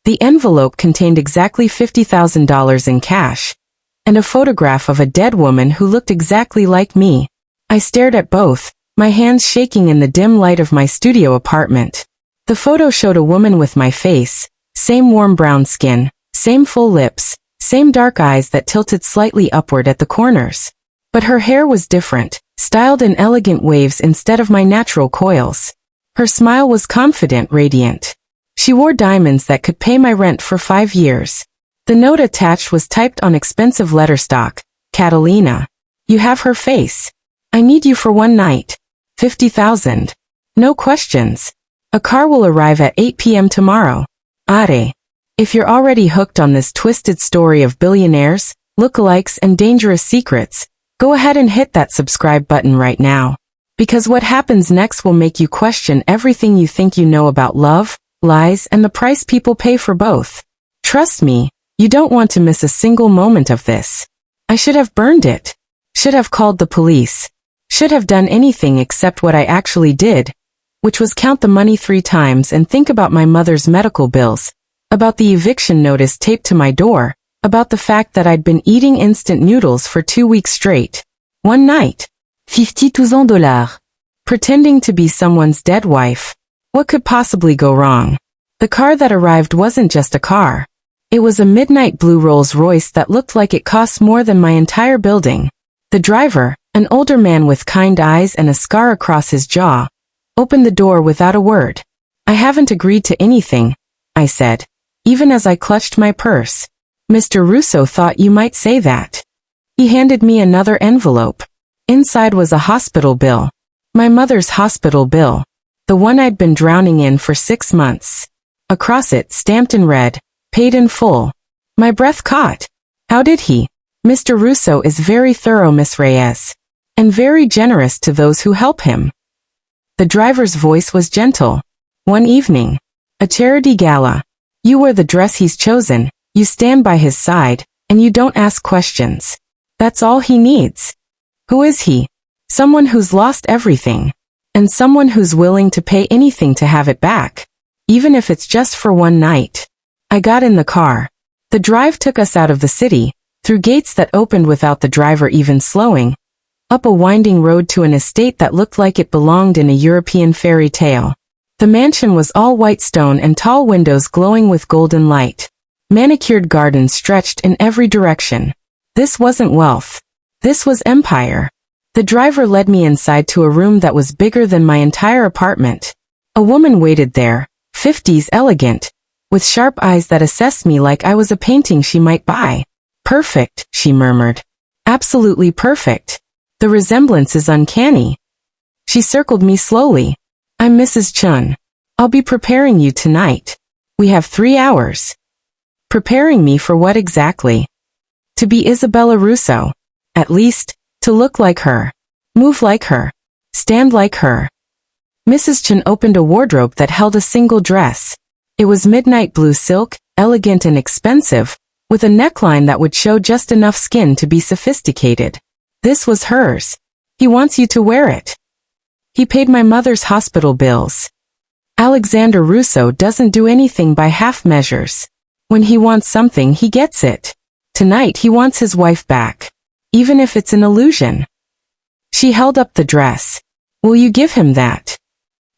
The envelope contained exactly $50,000 in cash, and a photograph of a dead woman who looked exactly like me. I stared at both, my hands shaking in the dim light of my studio apartment. The photo showed a woman with my face, same warm brown skin, same full lips, same dark eyes that tilted slightly upward at the corners. But her hair was different, styled in elegant waves instead of my natural coils. Her smile was confident, radiant. She wore diamonds that could pay my rent for 5 years. The note attached was typed on expensive letterstock, Catalina. You have her face. I need you for one night. 50,000. No questions. A car will arrive at 8 p.m. tomorrow. Are. If you're already hooked on this twisted story of billionaires, lookalikes, and dangerous secrets, go ahead and hit that subscribe button right now. Because what happens next will make you question everything you think you know about love, lies, and the price people pay for both. Trust me, you don't want to miss a single moment of this. I should have burned it. Should have called the police. Should have done anything except what I actually did, which was count the money 3 times and think about my mother's medical bills, about the eviction notice taped to my door, about the fact that I'd been eating instant noodles for 2 weeks straight. One night. $52,000. Pretending to be someone's dead wife. What could possibly go wrong? The car that arrived wasn't just a car. It was a midnight blue Rolls-Royce that looked like it cost more than my entire building. The driver, an older man with kind eyes and a scar across his jaw, opened the door without a word. I haven't agreed to anything, I said, even as I clutched my purse. Mr. Russo thought you might say that. He handed me another envelope. Inside was a hospital bill. My mother's hospital bill. The one I'd been drowning in for 6 months. Across it, stamped in red, paid in full. My breath caught. How did he? Mr. Russo is very thorough, Miss Reyes, and very generous to those who help him. The driver's voice was gentle. One evening. A charity gala. You wear the dress he's chosen, you stand by his side, and you don't ask questions. That's all he needs. Who is he? Someone who's lost everything. And someone who's willing to pay anything to have it back. Even if it's just for one night. I got in the car. The drive took us out of the city, through gates that opened without the driver even slowing, up a winding road to an estate that looked like it belonged in a European fairy tale. The mansion was all white stone and tall windows glowing with golden light. Manicured gardens stretched in every direction. This wasn't wealth. This was empire. The driver led me inside to a room that was bigger than my entire apartment. A woman waited there, 50s elegant, with sharp eyes that assessed me like I was a painting she might buy. Perfect, she murmured. Absolutely perfect. The resemblance is uncanny. She circled me slowly. I'm Mrs. Chun. I'll be preparing you tonight. We have 3 hours. Preparing me for what exactly? To be Isabella Russo. At least, to look like her. Move like her. Stand like her. Mrs. Chun opened a wardrobe that held a single dress. It was midnight blue silk, elegant and expensive, with a neckline that would show just enough skin to be sophisticated. This was hers. He wants you to wear it. He paid my mother's hospital bills. Alexander Russo doesn't do anything by half measures. When he wants something, he gets it. Tonight he wants his wife back. Even if it's an illusion. She held up the dress. Will you give him that?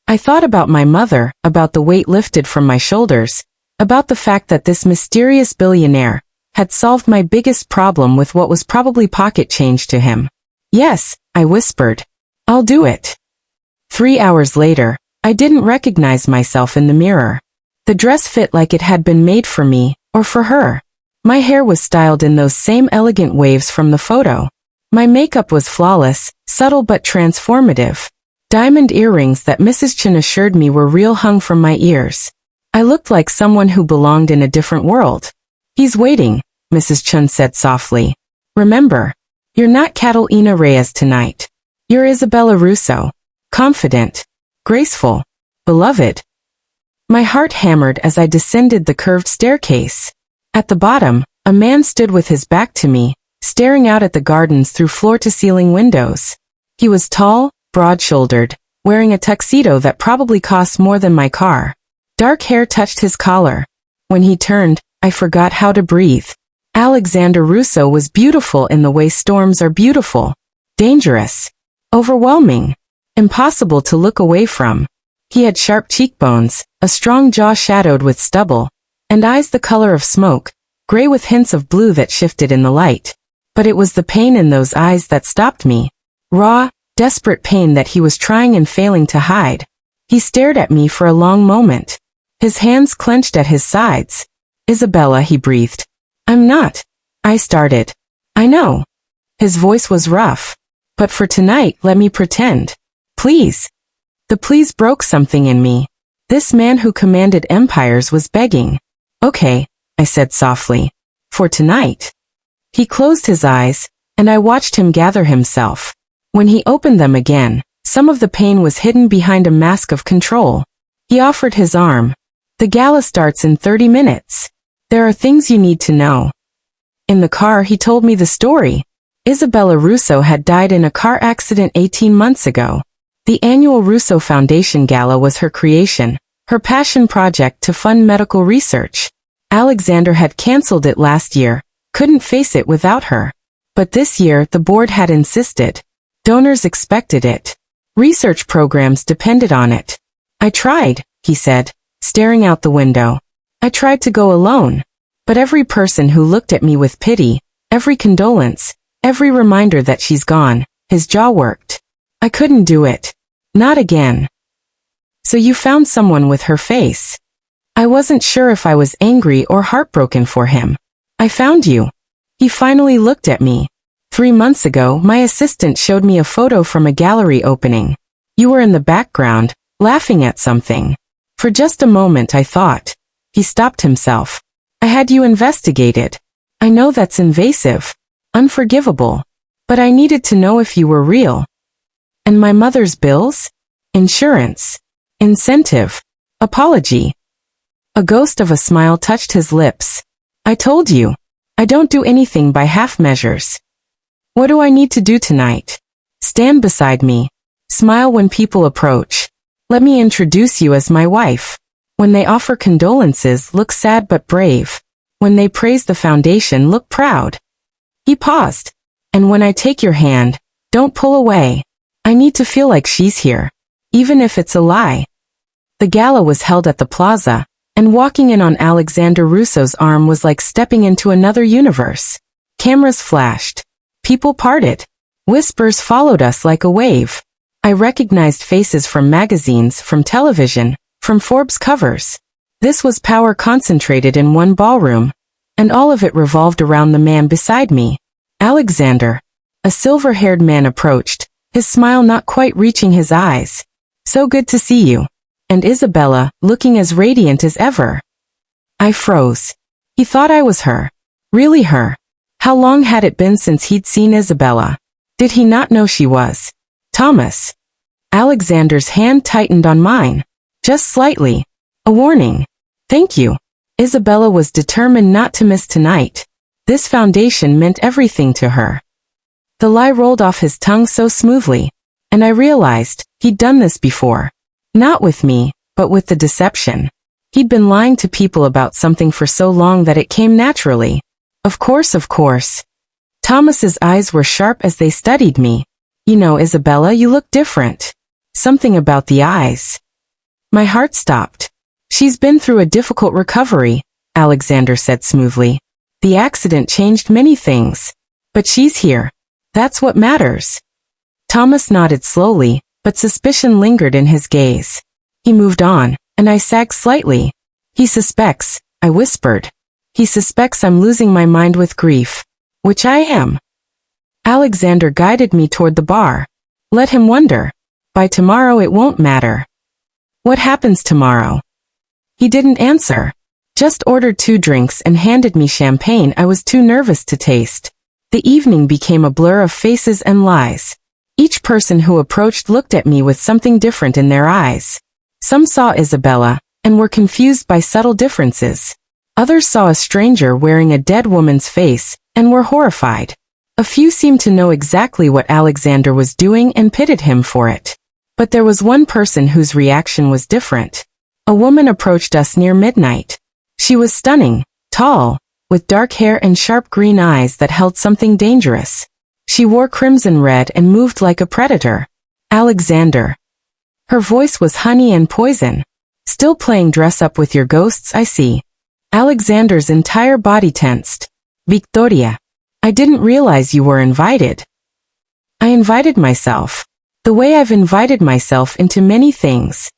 I thought about my mother, about the weight lifted from my shoulders, about the fact that this mysterious billionaire had solved my biggest problem with what was probably pocket change to him. Yes, I whispered. I'll do it. 3 hours later, I didn't recognize myself in the mirror. The dress fit like it had been made for me, or for her. My hair was styled in those same elegant waves from the photo. My makeup was flawless, subtle but transformative. Diamond earrings that Mrs. Chun assured me were real hung from my ears. I looked like someone who belonged in a different world. He's waiting, Mrs. Chun said softly. Remember, you're not Catalina Reyes tonight. You're Isabella Russo. Confident. Graceful. Beloved. My heart hammered as I descended the curved staircase. At the bottom, a man stood with his back to me, staring out at the gardens through floor-to-ceiling windows. He was tall, broad-shouldered, wearing a tuxedo that probably cost more than my car. Dark hair touched his collar. When he turned, I forgot how to breathe. Alexander Russo was beautiful in the way storms are beautiful. Dangerous. Overwhelming. Impossible to look away from. He had sharp cheekbones, a strong jaw shadowed with stubble, and eyes the color of smoke, gray with hints of blue that shifted in the light. But it was the pain in those eyes that stopped me. Raw, desperate pain that he was trying and failing to hide. He stared at me for a long moment. His hands clenched at his sides. "Isabella," he breathed. "I'm not." I started. "I know." His voice was rough. "But for tonight, let me pretend. Please." The please broke something in me. This man who commanded empires was begging. "Okay," I said softly. "For tonight." He closed his eyes, and I watched him gather himself. When he opened them again, some of the pain was hidden behind a mask of control. He offered his arm. "The gala starts in 30 minutes. There are things you need to know." In the car he told me the story. Isabella Russo had died in a car accident 18 months ago. The annual Russo Foundation Gala was her creation, her passion project to fund medical research. Alexander had canceled it last year, couldn't face it without her. But this year the board had insisted. Donors expected it. Research programs depended on it. "I tried," he said, staring out the window. "I tried to go alone. But every person who looked at me with pity, every condolence, every reminder that she's gone," his jaw worked. "I couldn't do it. Not again." "So you found someone with her face." I wasn't sure if I was angry or heartbroken for him. "I found you." He finally looked at me. 3 months ago, my assistant showed me a photo from a gallery opening. You were in the background, laughing at something. For just a moment I thought. He stopped himself. "I had you investigated. I know that's invasive, unforgivable. But I needed to know if you were real." "And my mother's bills? Insurance? Incentive? Apology?" A ghost of a smile touched his lips. "I told you. I don't do anything by half measures." "What do I need to do tonight?" "Stand beside me. Smile when people approach. Let me introduce you as my wife. When they offer condolences, look sad but brave. When they praise the foundation, look proud." He paused. "And when I take your hand, don't pull away. I need to feel like she's here. Even if it's a lie." The gala was held at the plaza, and walking in on Alexander Russo's arm was like stepping into another universe. Cameras flashed. People parted. Whispers followed us like a wave. I recognized faces from magazines, from television, from Forbes covers. This was power concentrated in one ballroom, and all of it revolved around the man beside me. Alexander. A silver-haired man approached, his smile not quite reaching his eyes. "So good to see you." And Isabella, looking as radiant as ever. I froze. He thought I was her. Really her. How long had it been since he'd seen Isabella? Did he not know she was? Thomas. Alexander's hand tightened on mine. Just slightly. A warning. "Thank you." Isabella was determined not to miss tonight. This foundation meant everything to her. The lie rolled off his tongue so smoothly, and I realized he'd done this before. Not with me, but with the deception. He'd been lying to people about something for so long that it came naturally. Of course, of course. Thomas's eyes were sharp as they studied me. "You know, Isabella, you look different." Something about the eyes. My heart stopped. "She's been through a difficult recovery," Alexander said smoothly. "The accident changed many things. But she's here. That's what matters." Thomas nodded slowly, but suspicion lingered in his gaze. He moved on, and I sagged slightly. "He suspects," I whispered. "He suspects I'm losing my mind with grief." "Which I am." Alexander guided me toward the bar. "Let him wonder. By tomorrow it won't matter." "What happens tomorrow?" He didn't answer. Just ordered 2 drinks and handed me champagne I was too nervous to taste. The evening became a blur of faces and lies. Each person who approached looked at me with something different in their eyes. Some saw Isabella, and were confused by subtle differences. Others saw a stranger wearing a dead woman's face, and were horrified. A few seemed to know exactly what Alexander was doing and pitied him for it. But there was one person whose reaction was different. A woman approached us near midnight. She was stunning, tall, with dark hair and sharp green eyes that held something dangerous. She wore crimson red and moved like a predator. Alexander. Her voice was honey and poison. Still playing dress up with your ghosts, I see. Alexander's entire body tensed. Victoria. I didn't realize you were invited. I invited myself. The way I've invited myself into many things.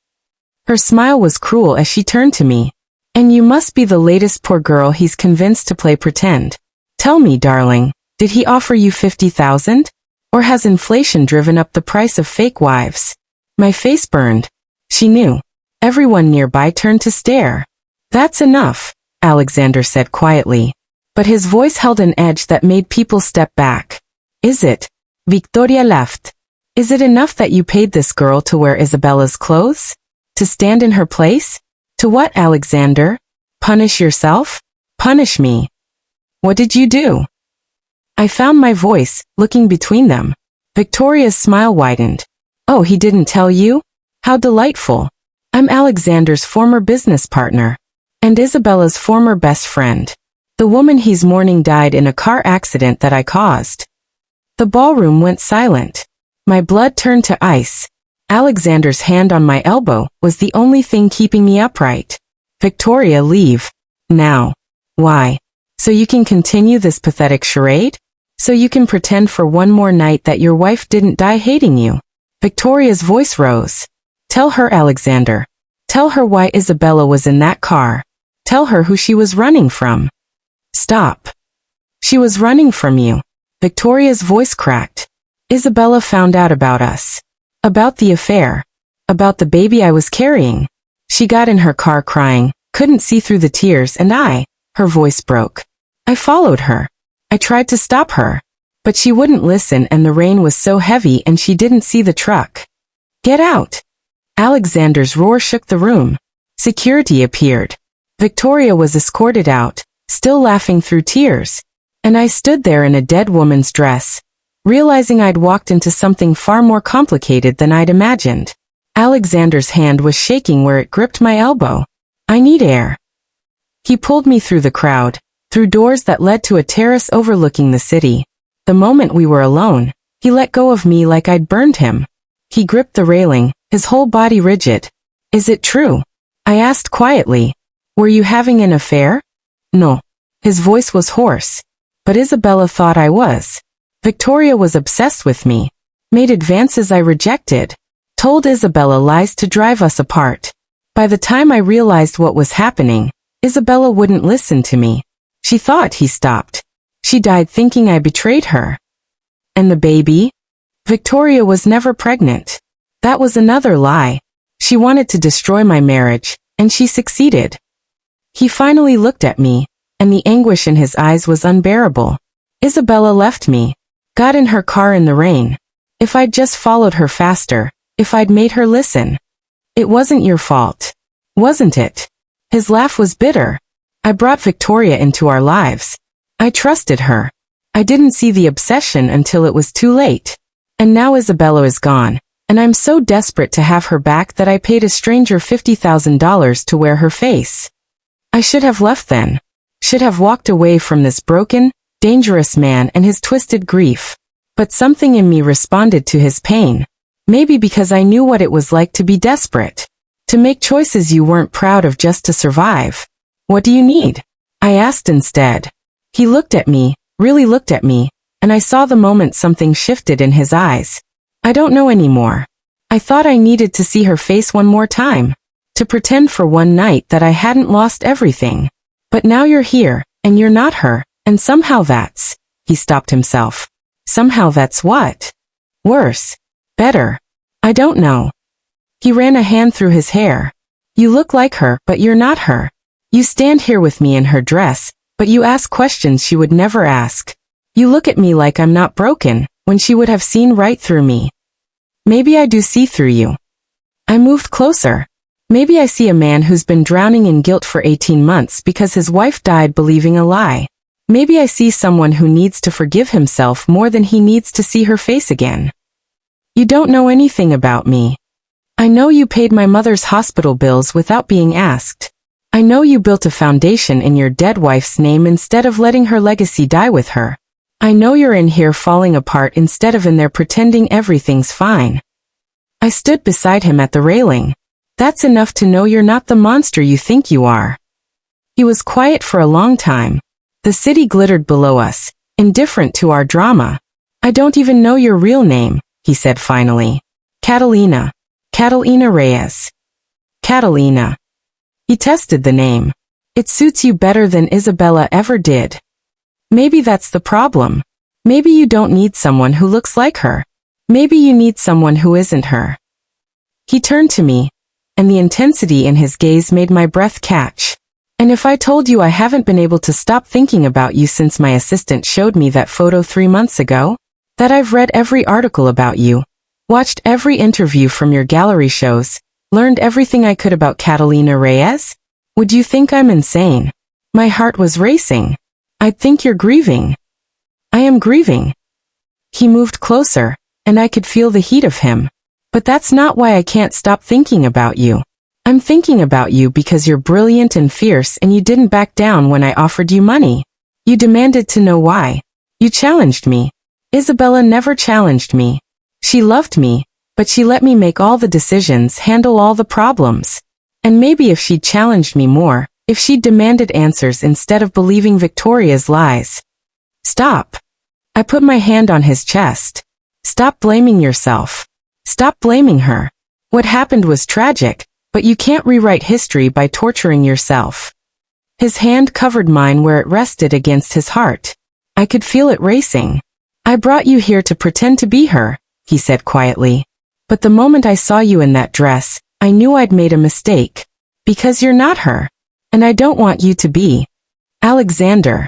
Her smile was cruel as she turned to me. And you must be the latest poor girl he's convinced to play pretend. Tell me, darling, did he offer you 50,000? Or has inflation driven up the price of fake wives? My face burned. She knew. Everyone nearby turned to stare. That's enough, Alexander said quietly. But his voice held an edge that made people step back. Is it? Victoria laughed. Is it enough that you paid this girl to wear Isabella's clothes? To stand in her place? To what, Alexander? Punish yourself? Punish me. What did you do? I found my voice, looking between them. Victoria's smile widened. Oh, he didn't tell you? How delightful. I'm Alexander's former business partner. And Isabella's former best friend. The woman he's mourning died in a car accident that I caused. The ballroom went silent. My blood turned to ice. Alexander's hand on my elbow was the only thing keeping me upright. Victoria, leave. Now. Why? So you can continue this pathetic charade? So you can pretend for one more night that your wife didn't die hating you? Victoria's voice rose. Tell her, Alexander. Tell her why Isabella was in that car. Tell her who she was running from. Stop. She was running from you. Victoria's voice cracked. Isabella found out about us. About the affair. About the baby I was carrying. She got in her car crying, couldn't see through the tears, and her voice broke. I followed her. I tried to stop her. But she wouldn't listen, and the rain was so heavy and she didn't see the truck. Get out. Alexander's roar shook the room. Security appeared. Victoria was escorted out, still laughing through tears. And I stood there in a dead woman's dress, realizing I'd walked into something far more complicated than I'd imagined. Alexander's hand was shaking where it gripped my elbow. I need air. He pulled me through the crowd, through doors that led to a terrace overlooking the city. The moment we were alone, he let go of me like I'd burned him. He gripped the railing, his whole body rigid. Is it true? I asked quietly. Were you having an affair? No. His voice was hoarse. But Isabella thought I was. Victoria was obsessed with me. Made advances I rejected. Told Isabella lies to drive us apart. By the time I realized what was happening, Isabella wouldn't listen to me. She thought he stopped. She died thinking I betrayed her. And the baby? Victoria was never pregnant. That was another lie. She wanted to destroy my marriage, and she succeeded. He finally looked at me, and the anguish in his eyes was unbearable. Isabella left me, got in her car in the rain. If I'd just followed her faster, if I'd made her listen. It wasn't your fault. Wasn't it? His laugh was bitter. I brought Victoria into our lives. I trusted her. I didn't see the obsession until it was too late. And now Isabella is gone, and I'm so desperate to have her back that I paid a stranger $50,000 to wear her face. I should have left then. Should have walked away from this broken, dangerous man and his twisted grief. But something in me responded to his pain. Maybe because I knew what it was like to be desperate. To make choices you weren't proud of just to survive. What do you need? I asked instead. He looked at me, really looked at me, and I saw the moment something shifted in his eyes. I don't know anymore. I thought I needed to see her face one more time. To pretend for one night that I hadn't lost everything. But now you're here, and you're not her, and somehow that's... He stopped himself. Somehow that's what? Worse. Better. I don't know. He ran a hand through his hair. You look like her, but you're not her. You stand here with me in her dress, but you ask questions she would never ask. You look at me like I'm not broken, when she would have seen right through me. Maybe I do see through you. I moved closer. Maybe I see a man who's been drowning in guilt for 18 months because his wife died believing a lie. Maybe I see someone who needs to forgive himself more than he needs to see her face again. You don't know anything about me. I know you paid my mother's hospital bills without being asked. I know you built a foundation in your dead wife's name instead of letting her legacy die with her. I know you're in here falling apart instead of in there pretending everything's fine. I stood beside him at the railing. That's enough to know you're not the monster you think you are. He was quiet for a long time. The city glittered below us, indifferent to our drama. I don't even know your real name, he said finally. Catalina. Catalina Reyes. Catalina. He tested the name. It suits you better than Isabella ever did. Maybe that's the problem. Maybe you don't need someone who looks like her. Maybe you need someone who isn't her. He turned to me, and the intensity in his gaze made my breath catch. And if I told you I haven't been able to stop thinking about you since my assistant showed me that photo 3 months ago? That I've read every article about you, watched every interview from your gallery shows, learned everything I could about Catalina Reyes? Would you think I'm insane? My heart was racing. I'd think you're grieving. I am grieving. He moved closer, and I could feel the heat of him. But that's not why I can't stop thinking about you. I'm thinking about you because you're brilliant and fierce and you didn't back down when I offered you money. You demanded to know why. You challenged me. Isabella never challenged me. She loved me, but she let me make all the decisions, handle all the problems. And maybe if she'd challenged me more, if she'd demanded answers instead of believing Victoria's lies. Stop. I put my hand on his chest. Stop blaming yourself. Stop blaming her. What happened was tragic, but you can't rewrite history by torturing yourself. His hand covered mine where it rested against his heart. I could feel it racing. I brought you here to pretend to be her, he said quietly. But the moment I saw you in that dress, I knew I'd made a mistake. Because you're not her. And I don't want you to be. Alexander.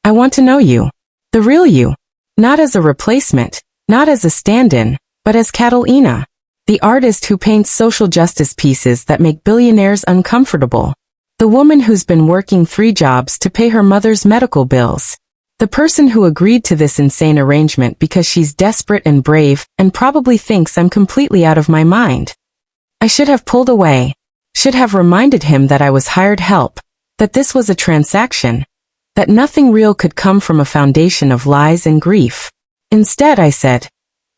I want to know you. The real you. Not as a replacement, not as a stand-in, but as Catalina. The artist who paints social justice pieces that make billionaires uncomfortable. The woman who's been working 3 jobs to pay her mother's medical bills. The person who agreed to this insane arrangement because she's desperate and brave and probably thinks I'm completely out of my mind. I should have pulled away. Should have reminded him that I was hired help, that this was a transaction, that nothing real could come from a foundation of lies and grief. Instead, I said,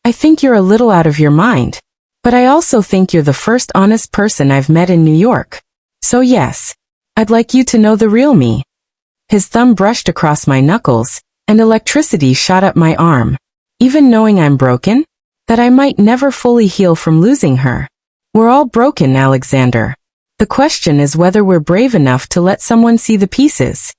I think you're a little out of your mind. But I also think you're the first honest person I've met in New York. So yes, I'd like you to know the real me. His thumb brushed across my knuckles, and electricity shot up my arm. Even knowing I'm broken? That I might never fully heal from losing her. We're all broken, Alexander. The question is whether we're brave enough to let someone see the pieces.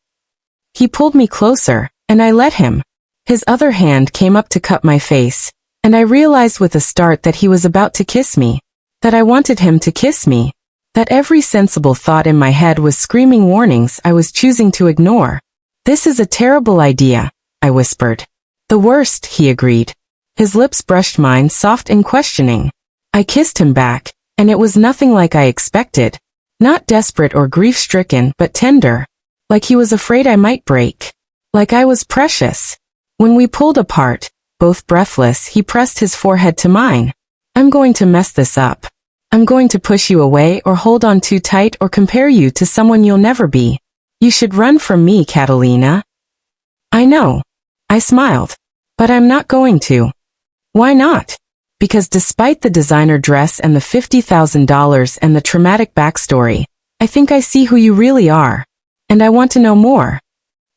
He pulled me closer, and I let him. His other hand came up to cut my face, and I realized with a start that he was about to kiss me. That I wanted him to kiss me. That every sensible thought in my head was screaming warnings I was choosing to ignore. This is a terrible idea, I whispered. The worst, he agreed. His lips brushed mine, soft and questioning. I kissed him back, and it was nothing like I expected. Not desperate or grief-stricken, but tender. Like he was afraid I might break. Like I was precious. When we pulled apart, both breathless, he pressed his forehead to mine. I'm going to mess this up. I'm going to push you away or hold on too tight or compare you to someone you'll never be. You should run from me, Catalina. I know. I smiled. But I'm not going to. Why not? Because despite the designer dress and the $50,000 and the traumatic backstory, I think I see who you really are. And I want to know more.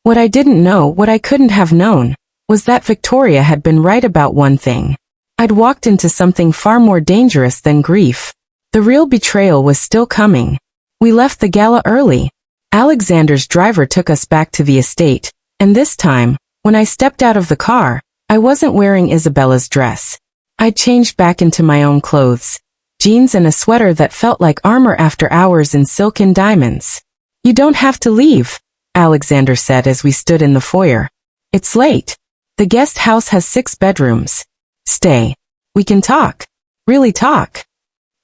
What I didn't know, what I couldn't have known, was that Victoria had been right about one thing. I'd walked into something far more dangerous than grief. The real betrayal was still coming. We left the gala early. Alexander's driver took us back to the estate, and this time, when I stepped out of the car, I wasn't wearing Isabella's dress. I'd changed back into my own clothes. Jeans and a sweater that felt like armor after hours in silk and diamonds. You don't have to leave, Alexander said as we stood in the foyer. It's late. The guest house has 6 bedrooms. Stay. We can talk. Really talk.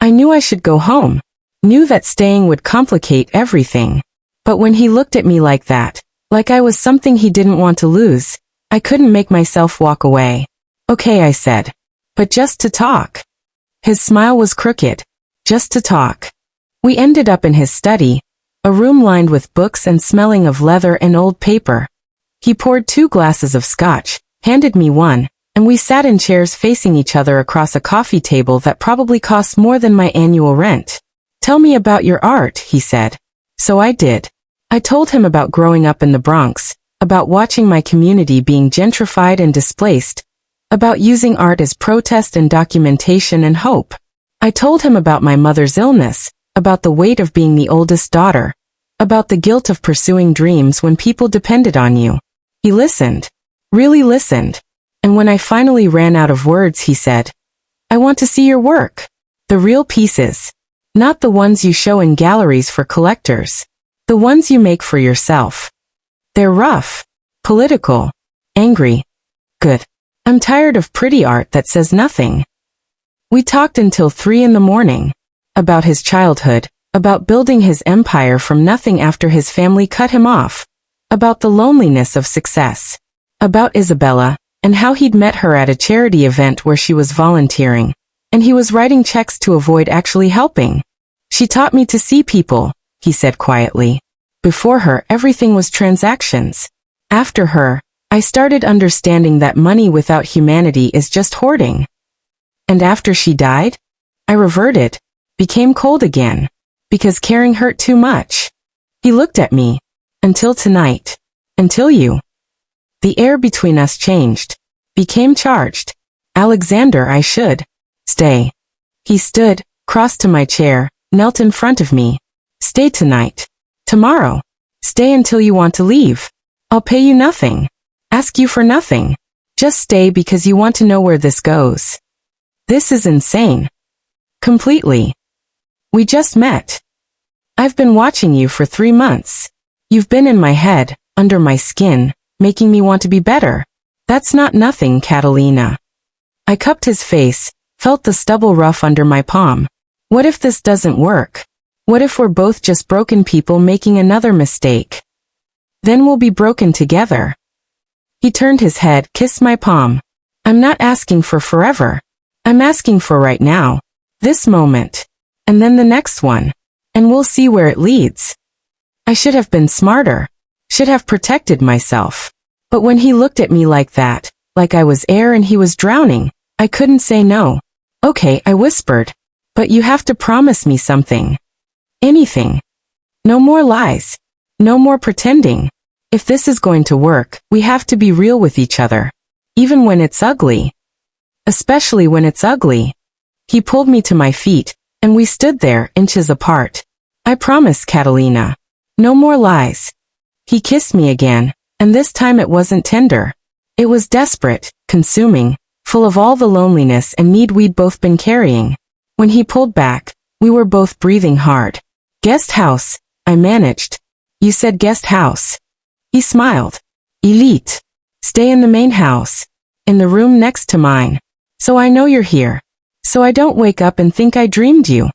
I knew I should go home. Knew that staying would complicate everything. But when he looked at me like that, like I was something he didn't want to lose, I couldn't make myself walk away. Okay, I said. But just to talk. His smile was crooked. Just to talk. We ended up in his study, A room lined with books and smelling of leather and old paper. He poured 2 glasses of scotch, handed me one, and we sat in chairs facing each other across a coffee table that probably cost more than my annual rent. "Tell me about your art," he said. So I did. I told him about growing up in the Bronx, about watching my community being gentrified and displaced, about using art as protest and documentation and hope. I told him about my mother's illness, about the weight of being the oldest daughter, about the guilt of pursuing dreams when people depended on you. He listened, really listened, and when I finally ran out of words, he said, "I want to see your work. The real pieces. Not the ones you show in galleries for collectors. The ones you make for yourself. They're rough, political, angry. Good. I'm tired of pretty art that says nothing." We talked until 3 in the morning. About his childhood, about building his empire from nothing after his family cut him off, about the loneliness of success, about Isabella, and how he'd met her at a charity event where she was volunteering, and he was writing checks to avoid actually helping. "She taught me to see people," he said quietly. "Before her, everything was transactions. After her, I started understanding that money without humanity is just hoarding." And after she died, I reverted, became cold again, because caring hurt too much. He looked at me. "Until tonight. Until you." The air between us changed, became charged. "Alexander, I should stay." He stood, crossed to my chair, knelt in front of me. "Stay tonight. Tomorrow. Stay until you want to leave. I'll pay you nothing. Ask you for nothing. Just stay because you want to know where this goes." This is insane. Completely. We just met. I've been watching you for 3 months. You've been in my head, under my skin, making me want to be better. That's not nothing, Catalina. I cupped his face, felt the stubble rough under my palm. What if this doesn't work? What if we're both just broken people making another mistake? Then we'll be broken together. He turned his head, kissed my palm. I'm not asking for forever. I'm asking for right now. This moment. And then the next one. And we'll see where it leads. I should have been smarter. Should have protected myself. But when he looked at me like that, like I was air and he was drowning, I couldn't say no. "Okay," I whispered. "But you have to promise me something. Anything. No more lies. No more pretending. If this is going to work, we have to be real with each other. Even when it's ugly. Especially when it's ugly." He pulled me to my feet, and we stood there, inches apart. "I promise, Catalina. No more lies." He kissed me again, and this time it wasn't tender. It was desperate, consuming, full of all the loneliness and need we'd both been carrying. When he pulled back, we were both breathing hard. "Guest house," I managed. "You said guest house." He smiled. "Elite. Stay in the main house. In the room next to mine. So I know you're here. So I don't wake up and think I dreamed you."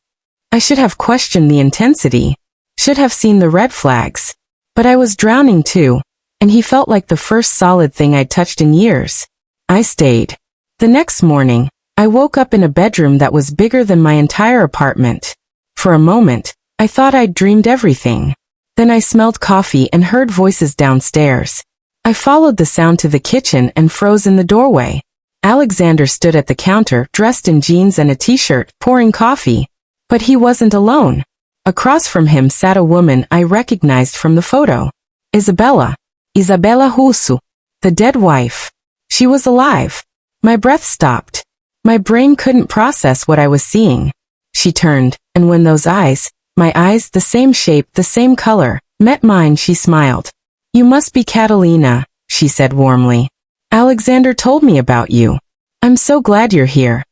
I should have questioned the intensity. Should have seen the red flags. But I was drowning too, and he felt like the first solid thing I'd touched in years. I stayed. The next morning, I woke up in a bedroom that was bigger than my entire apartment. For a moment, I thought I'd dreamed everything. Then I smelled coffee and heard voices downstairs. I followed the sound to the kitchen and froze in the doorway. Alexander stood at the counter, dressed in jeans and a t-shirt, pouring coffee. But he wasn't alone. Across from him sat a woman I recognized from the photo. Isabella. Isabella Russo. The dead wife. She was alive. My breath stopped. My brain couldn't process what I was seeing. She turned, and when those eyes, my eyes, the same shape, the same color, met mine, she smiled. "You must be Catalina," she said warmly. "Alexander told me about you. I'm so glad you're here."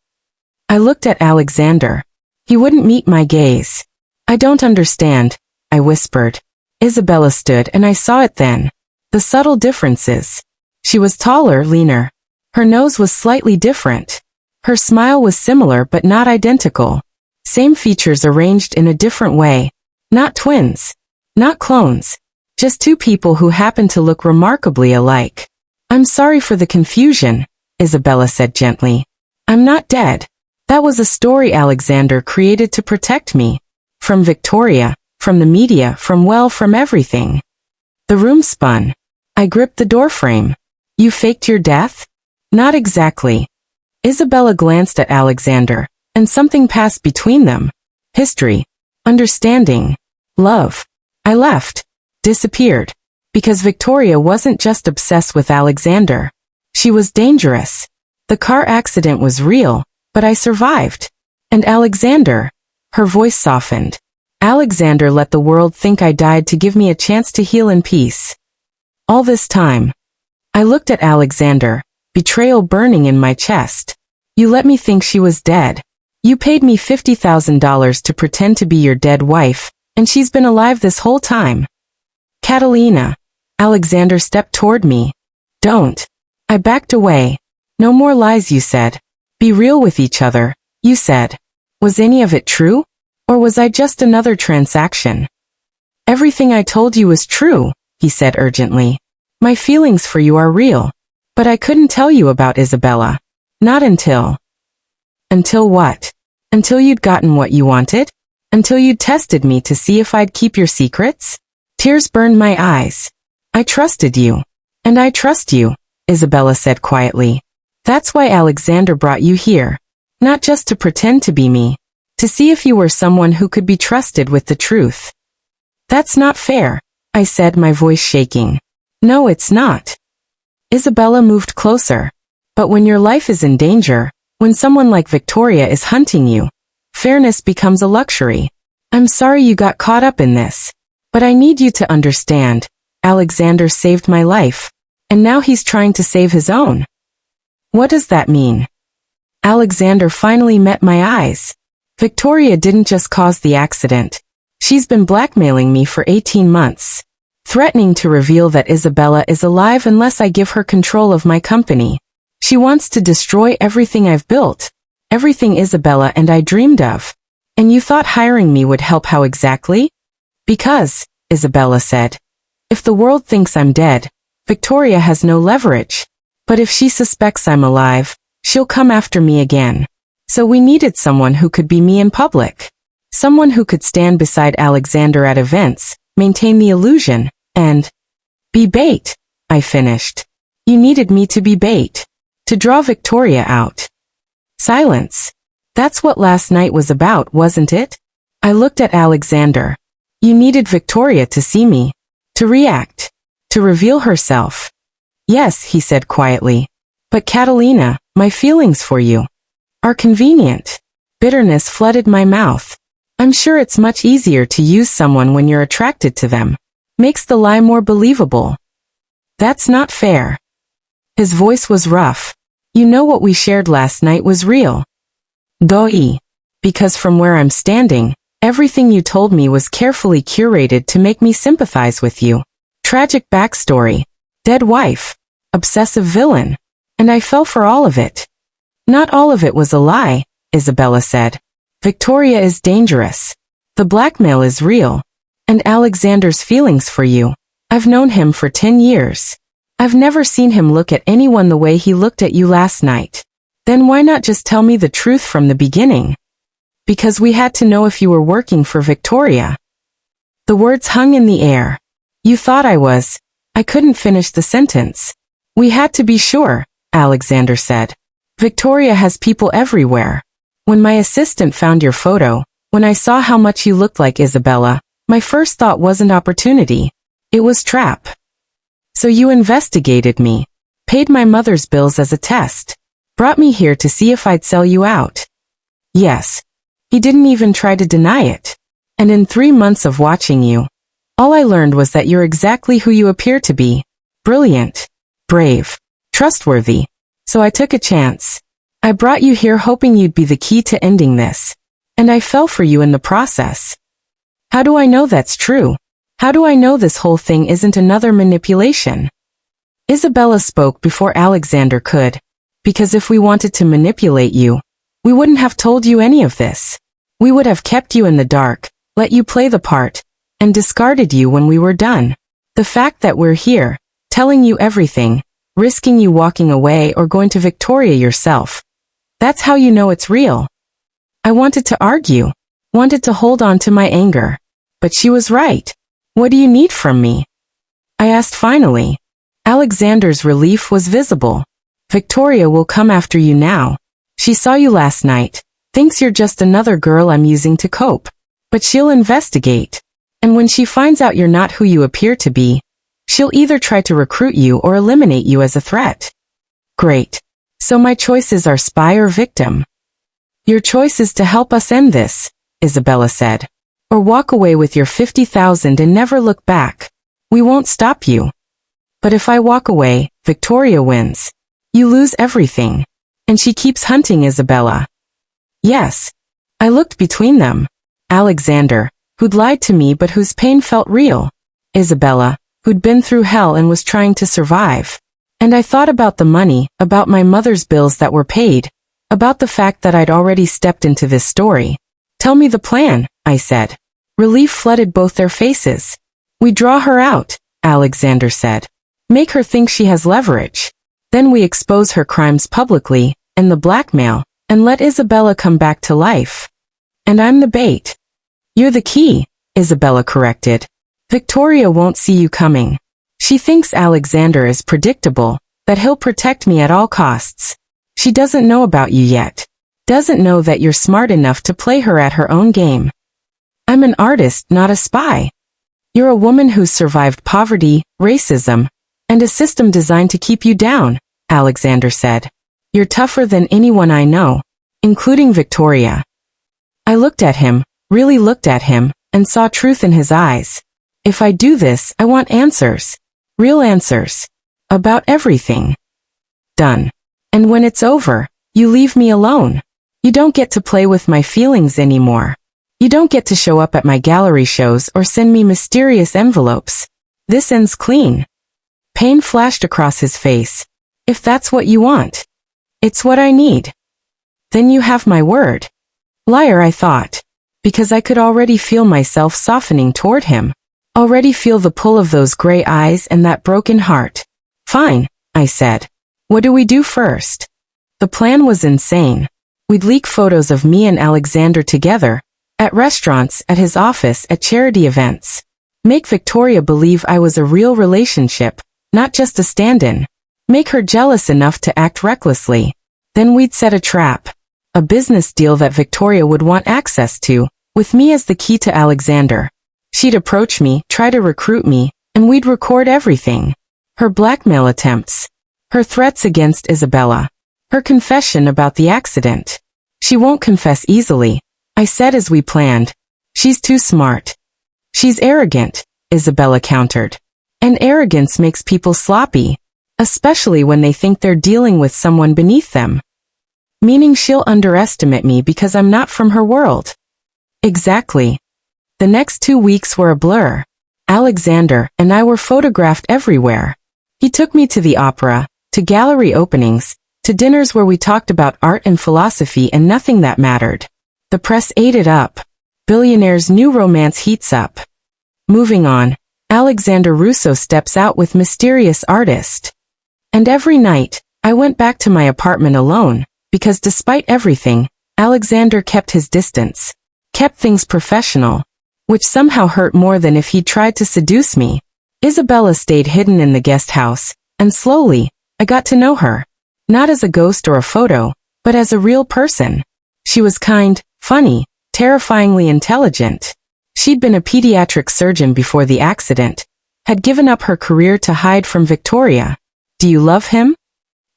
I looked at Alexander. He wouldn't meet my gaze. "I don't understand," I whispered. Isabella stood and I saw it then. The subtle differences. She was taller, leaner. Her nose was slightly different. Her smile was similar but not identical. Same features arranged in a different way. Not twins. Not clones. Just two people who happened to look remarkably alike. "I'm sorry for the confusion," Isabella said gently. "I'm not dead. That was a story Alexander created to protect me. From Victoria, from the media, from everything. The room spun. I gripped the doorframe. You faked your death? Not exactly. Isabella glanced at Alexander, and something passed between them. History. Understanding. Love. I left. Disappeared. Because Victoria wasn't just obsessed with Alexander. She was dangerous. The car accident was real, but I survived. And Alexander. Her voice softened. Alexander let the world think I died to give me a chance to heal in peace. All this time. I looked at Alexander, betrayal burning in my chest. You let me think she was dead. You paid me $50,000 to pretend to be your dead wife, and she's been alive this whole time. Catalina. Alexander stepped toward me. Don't. I backed away. No more lies, you said. Be real with each other, you said. Was any of it true? Or was I just another transaction? Everything I told you was true, he said urgently. My feelings for you are real. But I couldn't tell you about Isabella. Not until. Until what? Until you'd gotten what you wanted? Until you'd tested me to see if I'd keep your secrets? Tears burned my eyes. I trusted you. And I trust you, Isabella said quietly. That's why Alexander brought you here. Not just to pretend to be me. To see if you were someone who could be trusted with the truth. That's not fair, I said, my voice shaking. No, it's not. Isabella moved closer. But when your life is in danger, when someone like Victoria is hunting you, fairness becomes a luxury. I'm sorry you got caught up in this. But I need you to understand. Alexander saved my life. And now he's trying to save his own. What does that mean? Alexander finally met my eyes. Victoria didn't just cause the accident. She's been blackmailing me for 18 months. Threatening to reveal that Isabella is alive unless I give her control of my company. She wants to destroy everything I've built. Everything Isabella and I dreamed of. And you thought hiring me would help? How exactly? Because, Isabella said, if the world thinks I'm dead, Victoria has no leverage. But if she suspects I'm alive, she'll come after me again. So we needed someone who could be me in public. Someone who could stand beside Alexander at events, maintain the illusion, and be bait, I finished. You needed me to be bait. To draw Victoria out. Silence. That's what last night was about, wasn't it? I looked at Alexander. You needed Victoria to see me. To react. To reveal herself. Yes, he said quietly. But Catalina, my feelings for you are convenient. Bitterness flooded my mouth. I'm sure it's much easier to use someone when you're attracted to them. Makes the lie more believable. That's not fair. His voice was rough. You know what we shared last night was real. Doi. Because from where I'm standing, everything you told me was carefully curated to make me sympathize with you. Tragic backstory. Dead wife. Obsessive villain. And I fell for all of it. Not all of it was a lie, Isabella said. Victoria is dangerous. The blackmail is real. And Alexander's feelings for you. I've known him for 10 years. I've never seen him look at anyone the way he looked at you last night. Then why not just tell me the truth from the beginning? Because we had to know if you were working for Victoria. The words hung in the air. You thought I was. I couldn't finish the sentence. We had to be sure, Alexander said. Victoria has people everywhere. When my assistant found your photo, when I saw how much you looked like Isabella, my first thought wasn't opportunity. It was trap. So you investigated me, paid my mother's bills as a test, brought me here to see if I'd sell you out. Yes. He didn't even try to deny it. And in 3 months of watching you, all I learned was that you're exactly who you appear to be. Brilliant, brave, trustworthy. So I took a chance. I brought you here hoping you'd be the key to ending this. And I fell for you in the process. How do I know that's true? How do I know this whole thing isn't another manipulation? Isabella spoke before Alexander could. Because if we wanted to manipulate you, we wouldn't have told you any of this. We would have kept you in the dark, let you play the part, and discarded you when we were done. The fact that we're here, telling you everything, risking you walking away or going to Victoria yourself. That's how you know it's real. I wanted to argue, wanted to hold on to my anger. But she was right. What do you need from me? I asked finally. Alexander's relief was visible. Victoria will come after you now. She saw you last night, thinks you're just another girl I'm using to cope. But she'll investigate. And when she finds out you're not who you appear to be, she'll either try to recruit you or eliminate you as a threat. Great. So my choices are spy or victim. Your choice is to help us end this, Isabella said. Or walk away with your 50,000 and never look back. We won't stop you. But if I walk away, Victoria wins. You lose everything. And she keeps hunting Isabella. Yes. I looked between them. Alexander, who'd lied to me but whose pain felt real. Isabella, who'd been through hell and was trying to survive. And I thought about the money, about my mother's bills that were paid, about the fact that I'd already stepped into this story. Tell me the plan, I said. Relief flooded both their faces. We draw her out, Alexander said. Make her think she has leverage. Then we expose her crimes publicly, and the blackmail, and let Isabella come back to life. And I'm the bait. You're the key, Isabella corrected. Victoria won't see you coming. She thinks Alexander is predictable, that he'll protect me at all costs. She doesn't know about you yet. Doesn't know that you're smart enough to play her at her own game. I'm an artist, not a spy. You're a woman who's survived poverty, racism, and a system designed to keep you down, Alexander said. You're tougher than anyone I know, including Victoria. I looked at him, really looked at him, and saw truth in his eyes. If I do this, I want answers. Real answers. About everything. Done. And when it's over, you leave me alone. You don't get to play with my feelings anymore. You don't get to show up at my gallery shows or send me mysterious envelopes. This ends clean. Pain flashed across his face. If that's what you want. It's what I need. Then you have my word. Liar, I thought. Because I could already feel myself softening toward him. Already feel the pull of those gray eyes and that broken heart. Fine, I said. What do we do first? The plan was insane. We'd leak photos of me and Alexander together, at restaurants, at his office, at charity events. Make Victoria believe I was a real relationship, not just a stand-in. Make her jealous enough to act recklessly. Then we'd set a trap. A business deal that Victoria would want access to, with me as the key to Alexander. She'd approach me, try to recruit me, and we'd record everything. Her blackmail attempts. Her threats against Isabella. Her confession about the accident. She won't confess easily, I said as we planned. She's too smart. She's arrogant, Isabella countered. And arrogance makes people sloppy, especially when they think they're dealing with someone beneath them. Meaning she'll underestimate me because I'm not from her world. Exactly. The next 2 weeks were a blur. Alexander and I were photographed everywhere. He took me to the opera, to gallery openings, to dinners where we talked about art and philosophy and nothing that mattered. The press ate it up. Billionaire's new romance heats up. Moving on, Alexander Russo steps out with mysterious artist. And every night, I went back to my apartment alone, because despite everything, Alexander kept his distance. Kept things professional. Which somehow hurt more than if he'd tried to seduce me. Isabella stayed hidden in the guest house, and slowly, I got to know her. Not as a ghost or a photo, but as a real person. She was kind, funny, terrifyingly intelligent. She'd been a pediatric surgeon before the accident, had given up her career to hide from Victoria. Do you love him?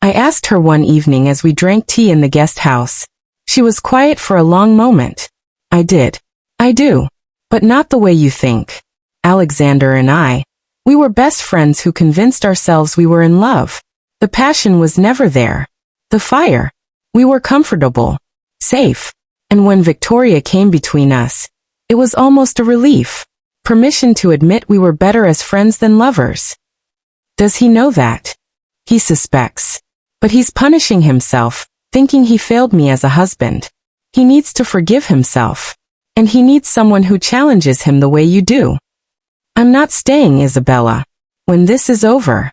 I asked her one evening as we drank tea in the guest house. She was quiet for a long moment. I did. I do. But not the way you think. Alexander and I, we were best friends who convinced ourselves we were in love. The passion was never there. The fire. We were comfortable. Safe. And when Victoria came between us, it was almost a relief. Permission to admit we were better as friends than lovers. Does he know that? He suspects. But he's punishing himself, thinking he failed me as a husband. He needs to forgive himself. And he needs someone who challenges him the way you do. I'm not staying, Isabella. When this is over.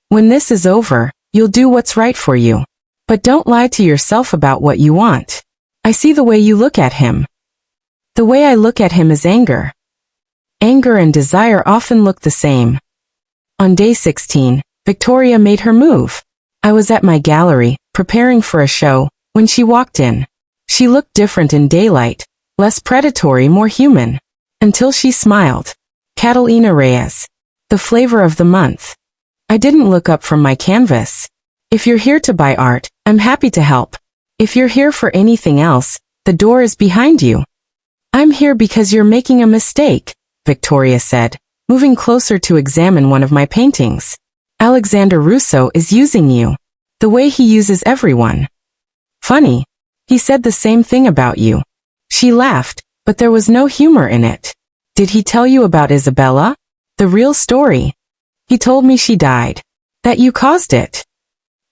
When this is over, you'll do what's right for you. But don't lie to yourself about what you want. I see the way you look at him. The way I look at him is anger. Anger and desire often look the same. On day 16, Victoria made her move. I was at my gallery, preparing for a show, when she walked in. She looked different in daylight, less predatory, more human. Until she smiled. Catalina Reyes. The flavor of the month. I didn't look up from my canvas. If you're here to buy art, I'm happy to help. If you're here for anything else, the door is behind you. I'm here because you're making a mistake, Victoria said, moving closer to examine one of my paintings. Alexander Russo is using you. The way he uses everyone. Funny. He said the same thing about you. She laughed, but there was no humor in it. Did he tell you about Isabella? The real story. He told me she died. That you caused it.